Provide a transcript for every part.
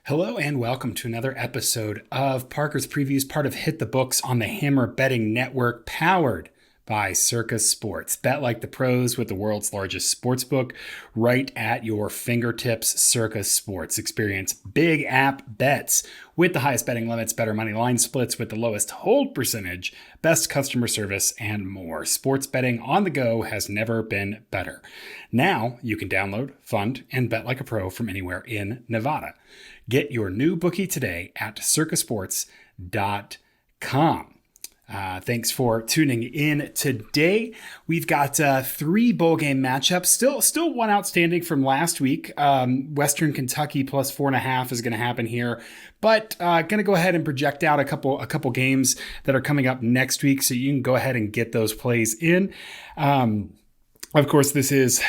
Hello and welcome to another episode of Parker's Previews, part of Hit the Books on the Hammer Betting Network, powered by Circa Sports. Bet like the pros with the world's largest sports book right at your fingertips. Circa Sports. Experience big app bets with the highest betting limits, better money line splits with the lowest hold percentage, best customer service, and more. Sports betting on the go has never been better. Now you can download, fund, and bet like a pro from anywhere in Nevada. Get your new bookie today at circasports.com. Thanks for tuning in today. We've got three bowl game matchups. Still one outstanding from last week. Western Kentucky plus 4.5 is going to happen here, but going to go ahead and project out a couple games that are coming up next week, so you can go ahead and get those plays in. Of course, this is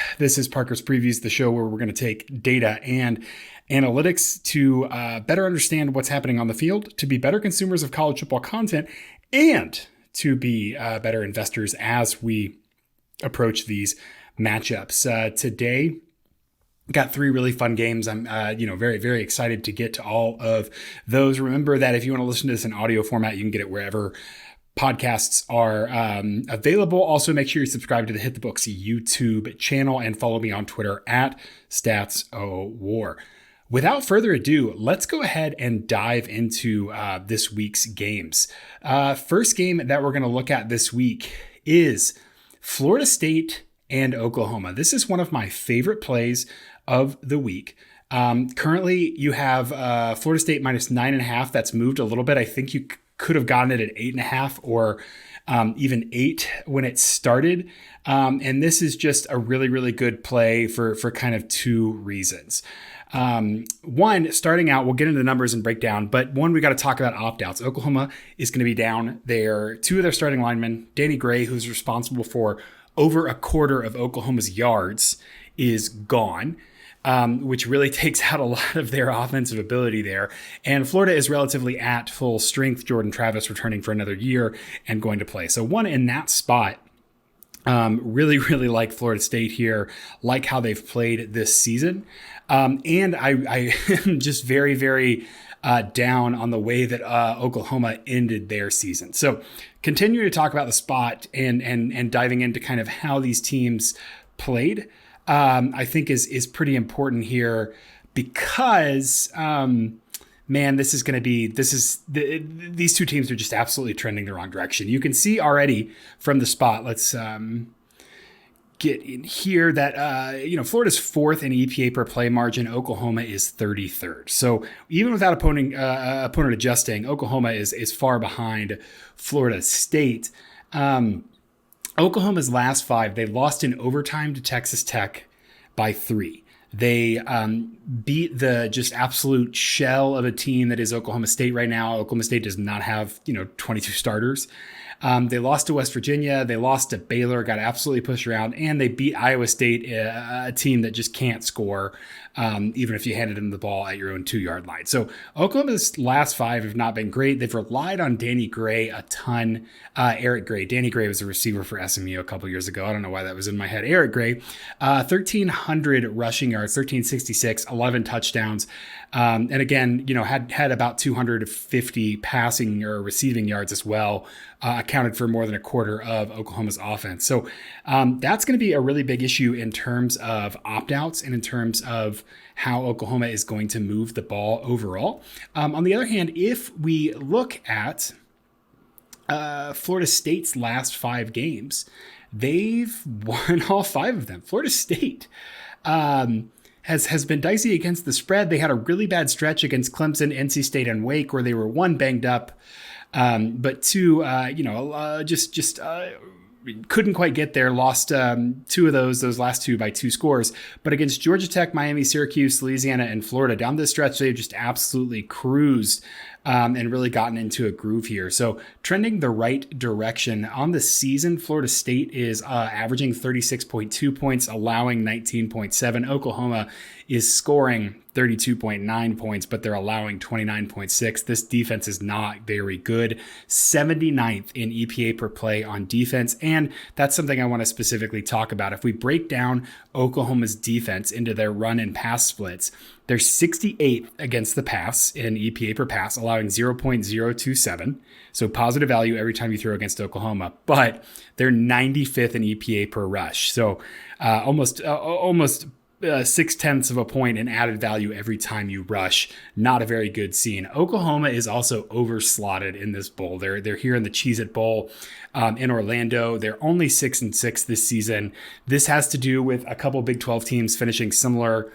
Parker's Previews, the show where we're going to take data and analytics to better understand what's happening on the field, to be better consumers of college football content, and to be better investors as we approach these matchups. Today, got three really fun games. I'm very, very excited to get to all of those. Remember that if you want to listen to this in audio format, you can get it wherever podcasts are available. Also, make sure you subscribe to the Hit the Books YouTube channel and follow me on Twitter at StatsOWar. Without further ado, let's go ahead and dive into this week's games. First game that we're going to look at this week is Florida State and Oklahoma. This is one of my favorite plays of the week. Currently, you have Florida State minus 9.5. That's moved a little bit. I think you could have gotten it at 8.5 or even 8 when it started. And this is just a really, really good play for kind of two reasons. One, starting out, we'll get into the numbers and breakdown, but one, we got to talk about opt-outs. Oklahoma is going to be down two of their starting linemen. Danny Gray, who's responsible for over a quarter of Oklahoma's yards, is gone, which really takes out a lot of their offensive ability there. And Florida is relatively at full strength. Jordan Travis returning for another year and going to play. So one, in that spot, really, really like Florida State here, like how they've played this season. And I am just very, very down on the way that Oklahoma ended their season. So continue to talk about the spot and diving into kind of how these teams played, I think is pretty important here because, man, these two teams are just absolutely trending the wrong direction. You can see already from the spot. Let's get in here that, Florida's fourth in EPA per play margin. Oklahoma is 33rd. So even without opponent adjusting, Oklahoma is far behind Florida State. Oklahoma's last 5, they lost in overtime to Texas Tech by 3. They beat the just absolute shell of a team that is Oklahoma State right now. Oklahoma State does not have, 22 starters. They lost to West Virginia. They lost to Baylor, got absolutely pushed around, and they beat Iowa State, a team that just can't score, even if you handed them the ball at your own 2-yard line. So Oklahoma's last 5 have not been great. They've relied on Danny Gray a ton. Eric Gray. Danny Gray was a receiver for SMU a couple years ago. I don't know why that was in my head. Eric Gray, 1,300 rushing yards, 1,366, 11 touchdowns. And again, had about 250 passing or receiving yards as well, accounted for more than a quarter of Oklahoma's offense. So that's going to be a really big issue in terms of opt-outs and in terms of how Oklahoma is going to move the ball overall. On the other hand, if we look at Florida State's last 5 games, they've won all 5 of them. Florida State has been dicey against the spread. They had a really bad stretch against Clemson, NC State, and Wake, where they were 1, banged up, but 2, couldn't quite get there. Lost 2 of those last 2 by 2 scores. But against Georgia Tech, Miami, Syracuse, Louisiana, and Florida, down this stretch, they've just absolutely cruised and really gotten into a groove here. So trending the right direction. On the season, Florida State is averaging 36.2 points, allowing 19.7. Oklahoma is scoring 32.9 points, but they're allowing 29.6. This defense is not very good. 79th in EPA per play on defense. And that's something I want to specifically talk about. If we break down Oklahoma's defense into their run and pass splits, They're 68th against the pass in EPA per pass, allowing 0.027. So positive value every time you throw against Oklahoma, but they're 95th in EPA per rush. So almost 0.6 of a point in added value every time you rush. Not a very good scene. Oklahoma is also overslotted in this bowl. They're here in the Cheez-It Bowl in Orlando. They're only 6-6 this season. This has to do with a couple Big 12 teams finishing similar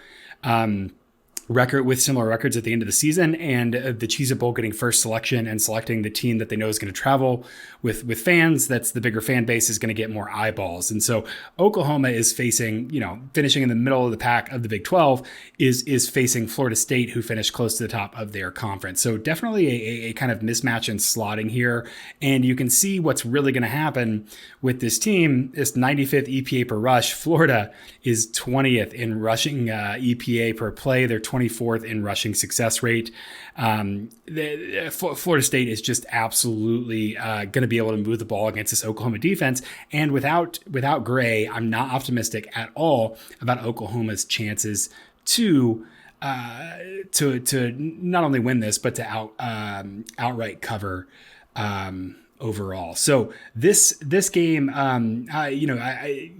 similar records at the end of the season, and the Cheez-It Bowl getting first selection and selecting the team that they know is going to travel with fans. That's the bigger fan base, is going to get more eyeballs. And so Oklahoma is facing, finishing in the middle of the pack of the Big 12, is facing Florida State, who finished close to the top of their conference. So definitely a kind of mismatch in slotting here. And you can see what's really going to happen with this team. This 95th EPA per rush. Florida is 20th in rushing EPA per play. They're 24th in rushing success rate. Florida State is just absolutely going to be able to move the ball against this Oklahoma defense. And without Gray, I'm not optimistic at all about Oklahoma's chances to not only win this, but to outright cover overall. So this game, I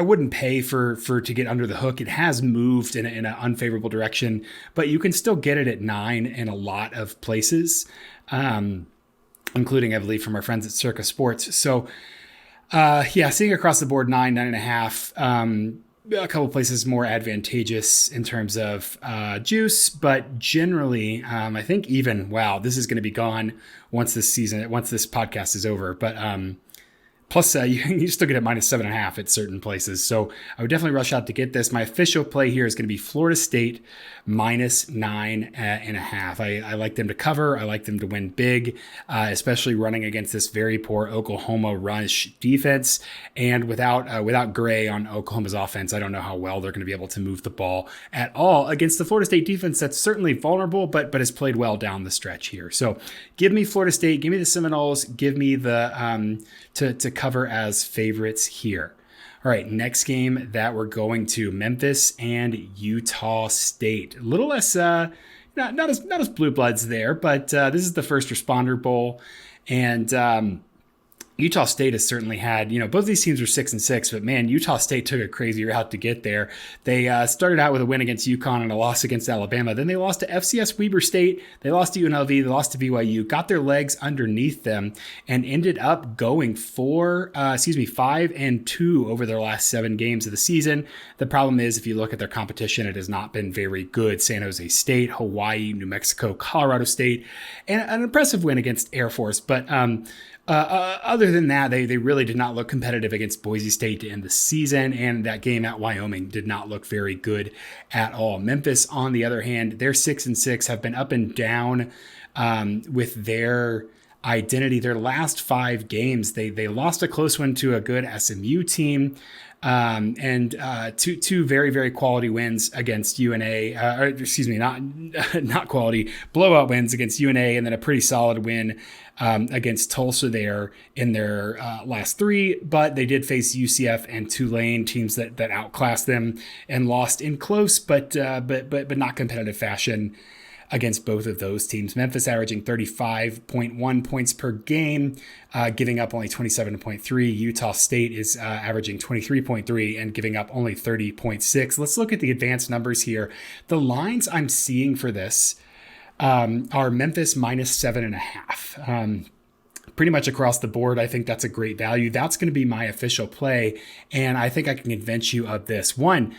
wouldn't pay for to get under the hook. It has moved in an unfavorable direction, but you can still get it at 9 in a lot of places, including, I believe, from our friends at Circa Sports. So seeing across the board 9.5. A couple places more advantageous in terms of juice, but generally, I think even, this is going to be gone once this podcast is over. But plus, you still get it -7.5 at certain places. So I would definitely rush out to get this. My official play here is going to be Florida State -9.5. I like them to cover. I like them to win big, especially running against this very poor Oklahoma rush defense. And without Gray on Oklahoma's offense, I don't know how well they're going to be able to move the ball at all against the Florida State defense that's certainly vulnerable, but has played well down the stretch here. So give me Florida State, give me the Seminoles, give me the to cover as favorites here. All right, next game that we're going to, Memphis and Utah State. A little less, not as blue bloods there, but this is the first responder bowl, and Utah State has certainly had, both these teams were 6-6, but man, Utah State took a crazy route to get there. They started out with a win against UConn and a loss against Alabama. Then they lost to FCS Weber State. They lost to UNLV. They lost to BYU, got their legs underneath them, and ended up going 5-2 over their last 7 games of the season. The problem is, if you look at their competition, it has not been very good. San Jose State, Hawaii, New Mexico, Colorado State, and an impressive win against Air Force. But other than that, they really did not look competitive against Boise State to end the season, and that game at Wyoming did not look very good at all. Memphis, on the other hand, they're 6-6, have been up and down with their identity. Their last 5 games, they lost a close one to a good SMU team. And two very, very quality wins against UNA, not quality, blowout wins against UNA, and then a pretty solid win against Tulsa there in their last 3. But they did face UCF and Tulane, teams that outclassed them, and lost in close but not competitive fashion against both of those teams. Memphis averaging 35.1 points per game, giving up only 27.3. Utah State is averaging 23.3 and giving up only 30.6. Let's look at the advanced numbers here. The lines I'm seeing for this are Memphis -7.5. Pretty much across the board, I think that's a great value. That's going to be my official play, and I think I can convince you of this. One,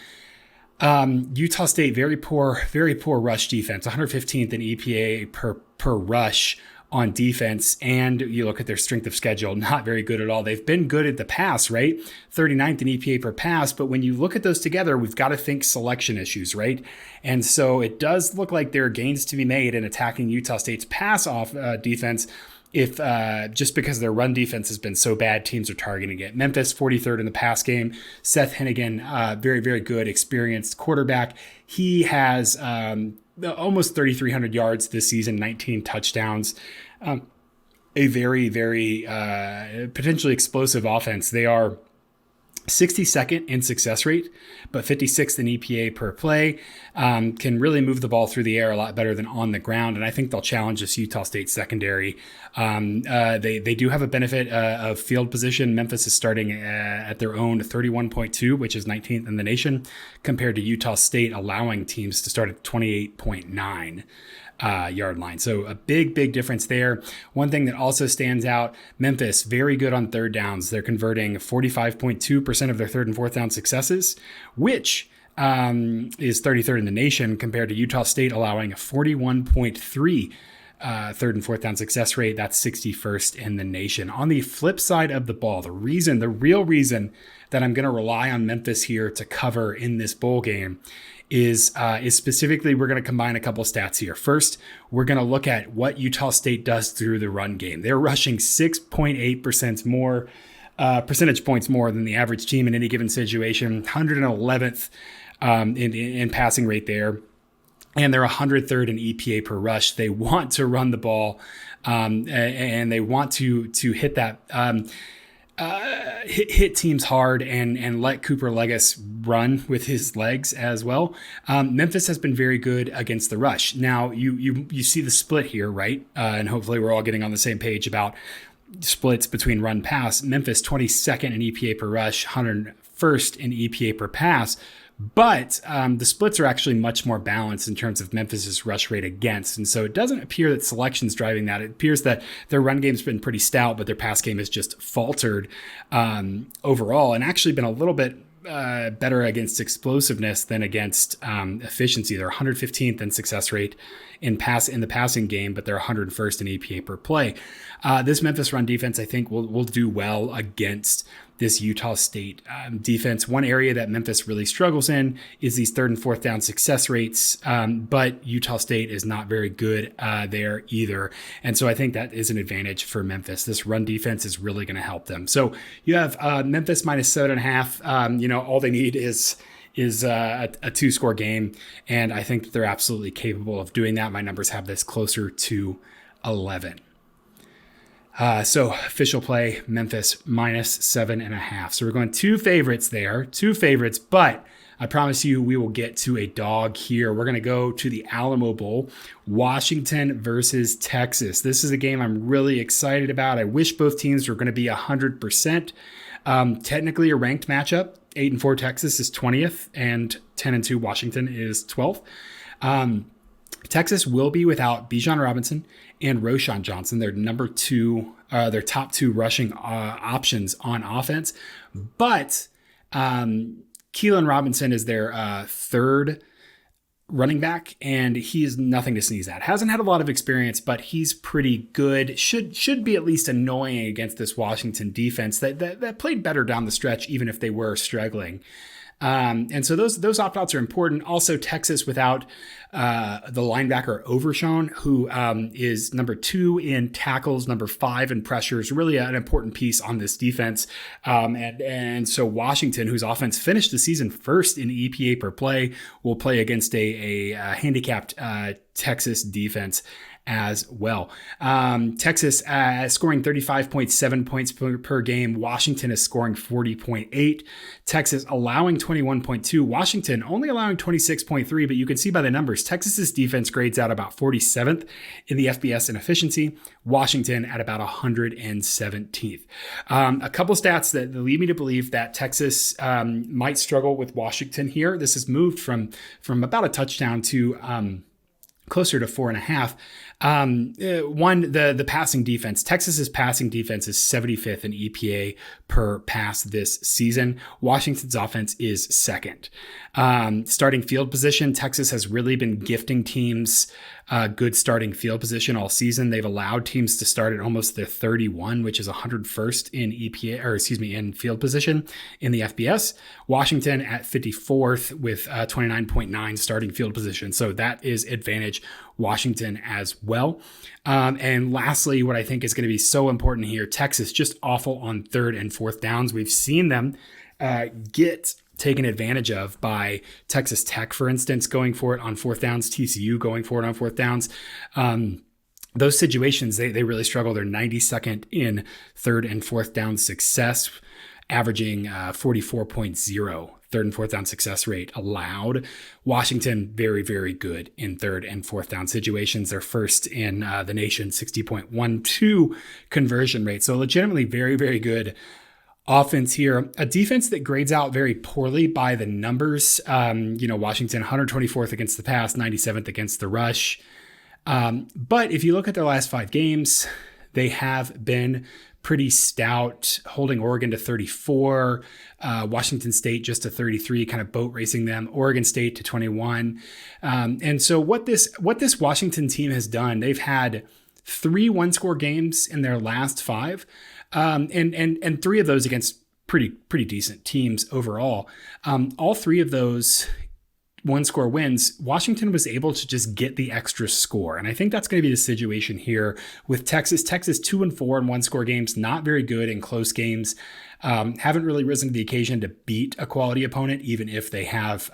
Utah State, very poor rush defense, 115th in EPA per rush on defense. And you look at their strength of schedule, not very good at all. They've been good at the pass, right? 39th in EPA per pass. But when you look at those together, we've got to think selection issues, right? And so it does look like there are gains to be made in attacking Utah State's pass off defense. If just because their run defense has been so bad, teams are targeting it. Memphis, 43rd in the pass game. Seth Hennigan, very, very good, experienced quarterback. He has almost 3,300 yards this season, 19 touchdowns. A very, very potentially explosive offense. They are 62nd in success rate, but 56th in EPA per play. Can really move the ball through the air a lot better than on the ground. And I think they'll challenge this Utah State secondary. They do have a benefit of field position. Memphis is starting at their own 31.2, which is 19th in the nation, compared to Utah State allowing teams to start at 28.9. Yard line. So a big difference there. One thing that also stands out, Memphis, very good on third downs. They're converting 45.2% of their third and fourth down successes, which is 33rd in the nation, compared to Utah State allowing a 41.3 third and fourth down success rate. That's 61st in the nation. On the flip side of the ball, the real reason that I'm going to rely on Memphis here to cover in this bowl game is specifically, we're going to combine a couple stats here. First, we're going to look at what Utah State does through the run game. They're rushing 6.8% more percentage points more than the average team in any given situation, 111th in passing rate there. And they're 103rd in EPA per rush. They want to run the ball, and they want to hit that hit teams hard and let Cooper Legas run with his legs as well. Memphis has been very good against the rush. Now you see the split here, right? And hopefully we're all getting on the same page about splits between run pass. Memphis 22nd in EPA per rush, 101st in EPA per pass. But the splits are actually much more balanced in terms of Memphis's rush rate against. And so it doesn't appear that selection's driving that. It appears that their run game's been pretty stout, but their pass game has just faltered overall, and actually been a little bit better against explosiveness than against efficiency. They're 115th in success rate in the passing game, but they're 101st in EPA per play. This Memphis run defense, I think, will do well against this Utah State defense. One area that Memphis really struggles in is these third and fourth down success rates, but Utah State is not very good there either. And so I think that is an advantage for Memphis. This run defense is really going to help them. So you have Memphis minus 7.5. All they need is a 2-score game, and I think that they're absolutely capable of doing that. My numbers have this closer to 11. So official play, Memphis minus 7.5. So we're going two favorites, but I promise you we will get to a dog here. We're going to go to the Alamo Bowl, Washington versus Texas. This is a game I'm really excited about. I wish both teams were going to be 100%. Technically a ranked matchup. 8-4 Texas is 20th, and 10-2 Washington is 12th. Texas will be without Bijan Robinson and Roschon Johnson. They're their top two rushing options on offense. But Keelan Robinson is their third running back, and he is nothing to sneeze at. Hasn't had a lot of experience, but he's pretty good. Should be at least annoying against this Washington defense that played better down the stretch, even if they were struggling. And so those opt-outs are important. Also, Texas without the linebacker Overshown, who is number 2 in tackles, number 5 in pressures, really an important piece on this defense. And so Washington, whose offense finished the season first in EPA per play, will play against a handicapped Texas defense as well. Texas scoring 35.7 points per game. Washington is scoring 40.8. Texas allowing 21.2. Washington only allowing 26.3, but you can see by the numbers, Texas's defense grades out about 47th in the FBS in efficiency. Washington at about 117th. A couple stats that lead me to believe that Texas might struggle with Washington here. This has moved from about a touchdown to closer to 4.5. One, the passing defense. Texas's passing defense is 75th in EPA per pass this season. Washington's offense is second. Starting field position, Texas has really been gifting teams good starting field position all season. They've allowed teams to start at almost their 31, which is 101st in field position in the FBS. Washington at 54th with 29.9 starting field position. So that is advantage Washington as well. And lastly, what I think is going to be so important here, Texas just awful on third and fourth downs. We've seen them get taken advantage of by Texas Tech, for instance, going for it on fourth downs, TCU going for it on fourth downs. Those situations, they really struggle. They're 92nd in third and fourth down success. averaging 44.0 third and fourth down success rate allowed. Washington, very, very good in third and fourth down situations. They're first in the nation, 60.12 conversion rate. So legitimately very, very good offense here. A defense that grades out very poorly by the numbers. Washington 124th against the pass, 97th against the rush. But if you look at their last 5 games, they have been pretty stout, holding Oregon to 34, Washington State just to 33, kind of boat racing them, Oregon State to 21. And so what this Washington team has done, they've had 3 one-score games in their last 5, and 3 of those against pretty decent teams overall. All 3 of those one-score wins, Washington was able to just get the extra score. And I think that's going to be the situation here with Texas. Texas 2-4 in one-score games, not very good in close games. Haven't really risen to the occasion to beat a quality opponent, even if they have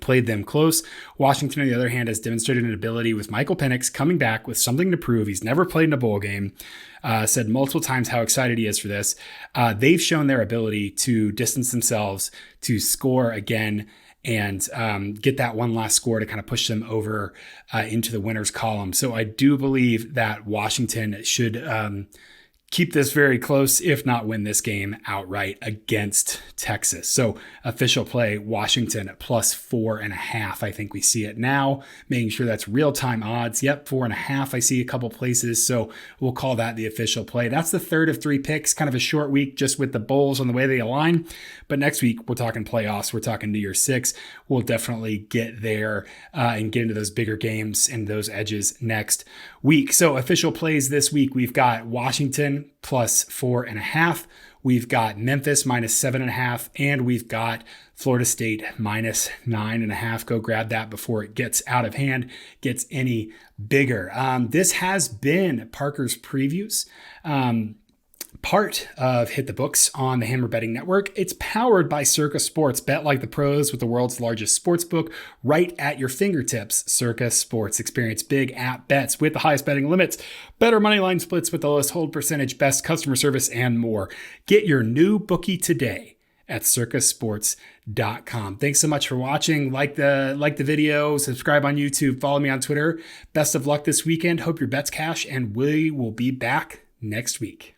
played them close. Washington, on the other hand, has demonstrated an ability with Michael Penix coming back with something to prove. He's never played in a bowl game. Said multiple times how excited he is for this. They've shown their ability to distance themselves, to score again, and get that one last score to kind of push them over into the winner's column. So I do believe that Washington should keep this very close, if not win this game outright against Texas. So official play, Washington plus 4.5. I think we see it now, making sure that's real-time odds. Yep, 4.5. I see a couple places. So we'll call that the official play. That's the third of 3 picks, kind of a short week just with the bowls on the way they align. But next week, we're talking playoffs. We're talking New Year's 6. We'll definitely get there and get into those bigger games and those edges next week. So official plays this week, we've got Washington plus 4.5. We've got Memphis minus 7.5, and we've got Florida State minus 9.5. Go grab that before it gets out of hand, gets any bigger. This has been Parker's previews. Part of Hit the Books on the Hammer Betting Network. It's powered by Circa Sports. Bet like the pros with the world's largest sports book right at your fingertips. Circa Sports. Experience big app bets with the highest betting limits, better money line splits with the lowest hold percentage, best customer service, and more. Get your new bookie today at circasports.com. Thanks so much for watching. Like the video, subscribe on YouTube, follow me on Twitter. Best of luck this weekend. Hope your bets cash, and we will be back next week.